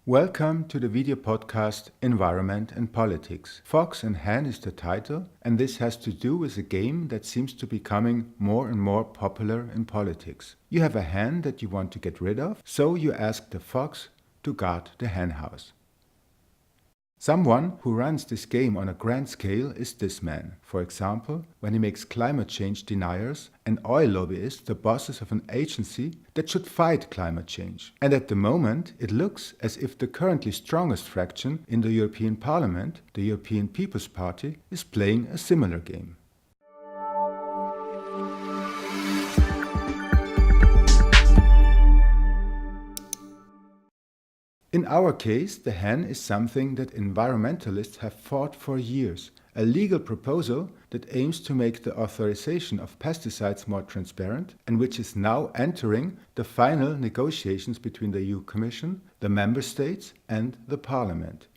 Welcome to the video podcast Environment and Politics. Fox and Hen is the title, and this has to do with a game that seems to be becoming more and more popular in politics. You have a hen that you want to get rid of, so you ask the fox to guard the hen house. Someone who runs this game on a grand scale is this man. For example, when he makes climate change deniers and oil lobbyists the bosses of an agency that should fight climate change. And at the moment, it looks as if the currently strongest fraction in the European Parliament, the European People's Party, is playing a similar game. In our case, the hen is something that environmentalists have fought for years, a legal proposal that aims to make the authorization of pesticides more transparent and which is now entering the final negotiations between the EU Commission, the Member States and the Parliament.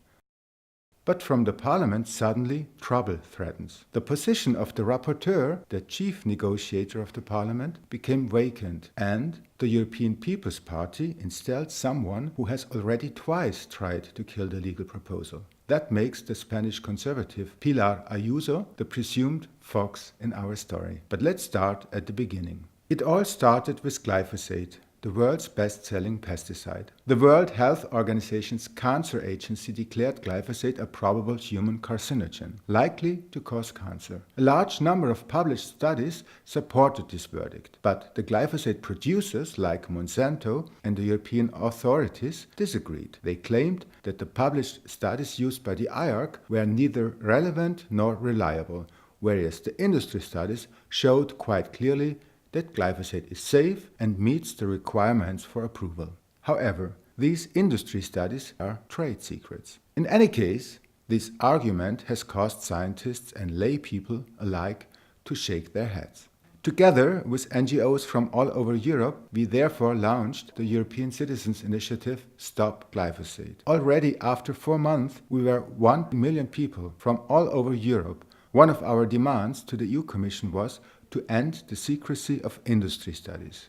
But from the Parliament suddenly trouble threatens. The position of the rapporteur, the chief negotiator of the Parliament, became vacant and the European People's Party installed someone who has already twice tried to kill the legal proposal. That makes the Spanish conservative Pilar Ayuso the presumed fox in our story. But let's start at the beginning. It all started with glyphosate, the world's best-selling pesticide. The World Health Organization's cancer agency declared glyphosate a probable human carcinogen, likely to cause cancer. A large number of published studies supported this verdict, but the glyphosate producers, like Monsanto and the European authorities, disagreed. They claimed that the published studies used by the IARC were neither relevant nor reliable, whereas the industry studies showed quite clearly that glyphosate is safe and meets the requirements for approval. However, these industry studies are trade secrets. In any case, this argument has caused scientists and lay people alike to shake their heads. Together with NGOs from all over Europe, we therefore launched the European Citizens Initiative Stop Glyphosate. Already after 4 months, we were 1 million people from all over Europe. One of our demands to the EU Commission was to end the secrecy of industry studies.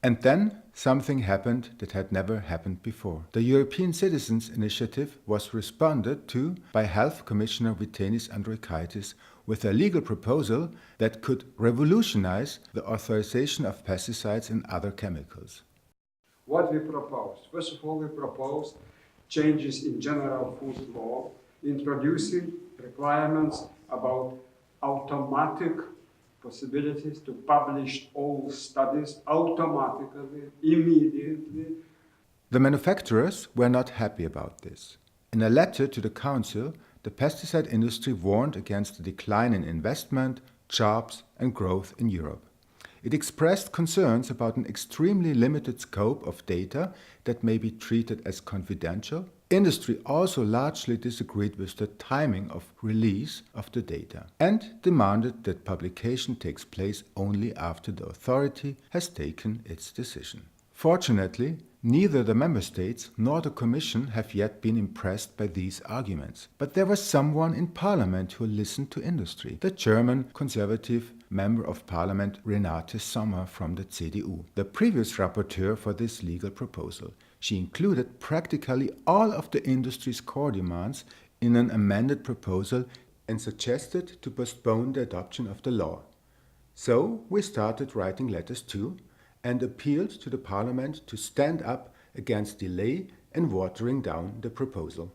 And then something happened that had never happened before. The European Citizens Initiative was responded to by Health Commissioner Vytenis Andriukaitis with a legal proposal that could revolutionize the authorization of pesticides and other chemicals. What we proposed? First of all, we proposed changes in general food law, introducing requirements about automatic possibilities to publish all studies automatically, immediately. The manufacturers were not happy about this. In a letter to the Council, the pesticide industry warned against the decline in investment, jobs and growth in Europe. It expressed concerns about an extremely limited scope of data that may be treated as confidential. Industry also largely disagreed with the timing of release of the data and demanded that publication takes place only after the authority has taken its decision. Fortunately, neither the Member States nor the Commission have yet been impressed by these arguments. But there was someone in Parliament who listened to industry, the German conservative Member of Parliament Renate Sommer from the CDU, the previous rapporteur for this legal proposal. She included practically all of the industry's core demands in an amended proposal and suggested to postpone the adoption of the law. So we started writing letters too and appealed to the Parliament to stand up against delay and watering down the proposal.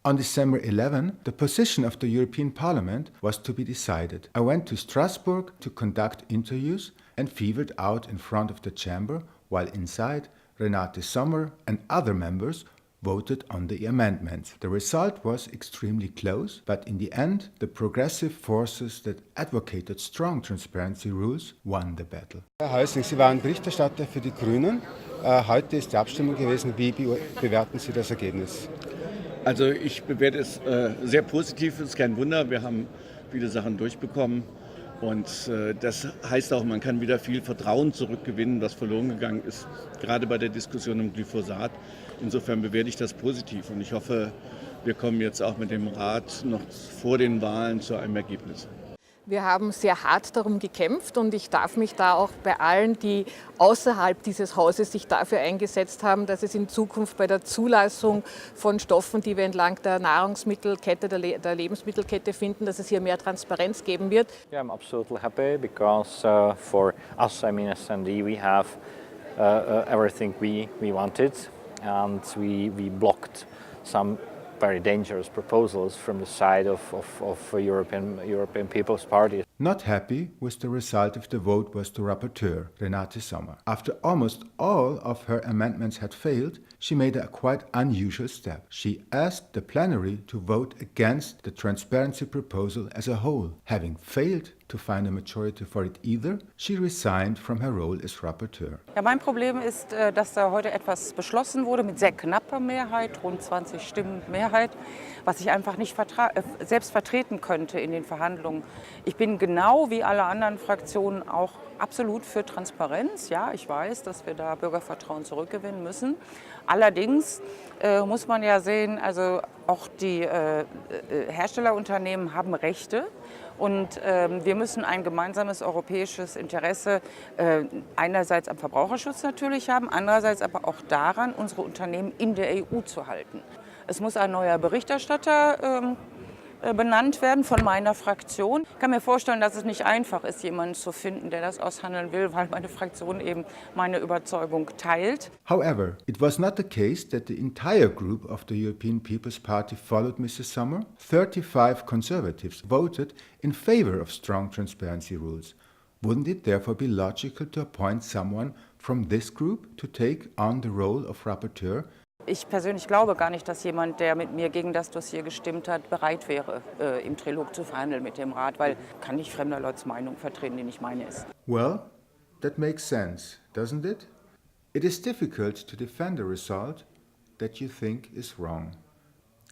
On December 11, the position of the European Parliament was to be decided. I went to Strasbourg to conduct interviews and fevered out in front of the chamber, while inside, Renate Sommer and other members voted on the amendments. The result was extremely close, but in the end, the progressive forces that advocated strong transparency rules won the battle. Herr Häusling, Sie waren Berichterstatter für die Grünen. Heute ist die Abstimmung gewesen. Wie bewerten Sie das Ergebnis? Also ich bewerte es sehr positiv, es ist kein Wunder, wir haben viele Sachen durchbekommen und das heißt auch, man kann wieder viel Vertrauen zurückgewinnen, was verloren gegangen ist, gerade bei der Diskussion um Glyphosat. Insofern bewerte ich das positiv und ich hoffe, wir kommen jetzt auch mit dem Rat noch vor den Wahlen zu einem Ergebnis. Wir haben sehr hart darum gekämpft und ich darf mich da auch bei allen, die außerhalb dieses Hauses sich dafür eingesetzt haben, dass es in Zukunft bei der Zulassung von Stoffen, die wir entlang der Nahrungsmittelkette, der Lebensmittelkette finden, dass es hier mehr Transparenz geben wird. Yeah, I'm absolutely happy because for us, I mean S&D, we have everything we wanted, and we blocked some very dangerous proposals from the side of European People's Party. Not happy with the result of the vote was the rapporteur, Renate Sommer. After almost all of her amendments had failed, she made a quite unusual step. She asked the plenary to vote against the transparency proposal as a whole. Having failed to find a majority for it either, she resigned from her role as rapporteur. Ja, mein Problem ist, dass da heute etwas beschlossen wurde mit sehr knapper Mehrheit, rund 20 Stimmen Mehrheit, was ich einfach nicht selbst vertreten könnte in den Verhandlungen. Ich bin genau wie alle anderen Fraktionen auch absolut für Transparenz. Ja, ich weiß, dass wir da Bürgervertrauen zurückgewinnen müssen. Allerdings muss man ja sehen, also auch die Herstellerunternehmen haben Rechte. Und wir müssen ein gemeinsames europäisches Interesse einerseits am Verbraucherschutz natürlich haben, andererseits aber auch daran, unsere Unternehmen in der EU zu halten. Es muss ein neuer Berichterstatter benannt werden von meiner Fraktion. Ich kann mir vorstellen, dass es nicht einfach ist, jemanden zu finden, der das aushandeln will, weil meine Fraktion eben meine Überzeugung teilt. However, it was not the case that the entire group of the European People's Party followed Mrs. Sommer. 35 conservatives voted in favor of strong transparency rules. Wouldn't it therefore be logical to appoint someone from this group to take on the role of rapporteur? Ich persönlich glaube gar nicht, dass jemand, der mit mir gegen das Dossier gestimmt hat, bereit wäre, im Trilog zu verhandeln mit dem Rat, weil kann nicht fremder Leute Meinung vertreten, die nicht meine ist. Well, that makes sense, doesn't it? It is difficult to defend a result that you think is wrong.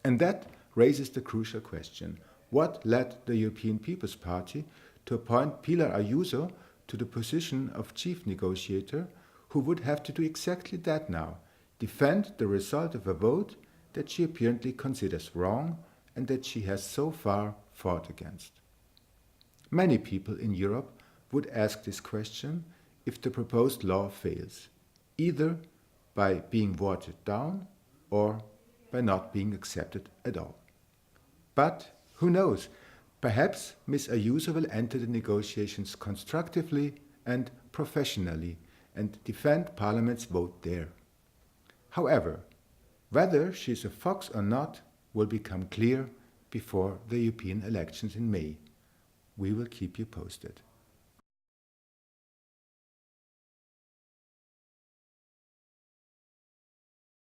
And that raises the crucial question. What led the European People's Party to appoint Pilar Ayuso to the position of chief negotiator, who would have to do exactly that now? Defend the result of a vote that she apparently considers wrong and that she has so far fought against. Many people in Europe would ask this question if the proposed law fails, either by being watered down or by not being accepted at all. But who knows? Perhaps Ms. Ayuso will enter the negotiations constructively and professionally and defend Parliament's vote there. However, whether she's a fox or not will become clear before the European elections in May. We will keep you posted.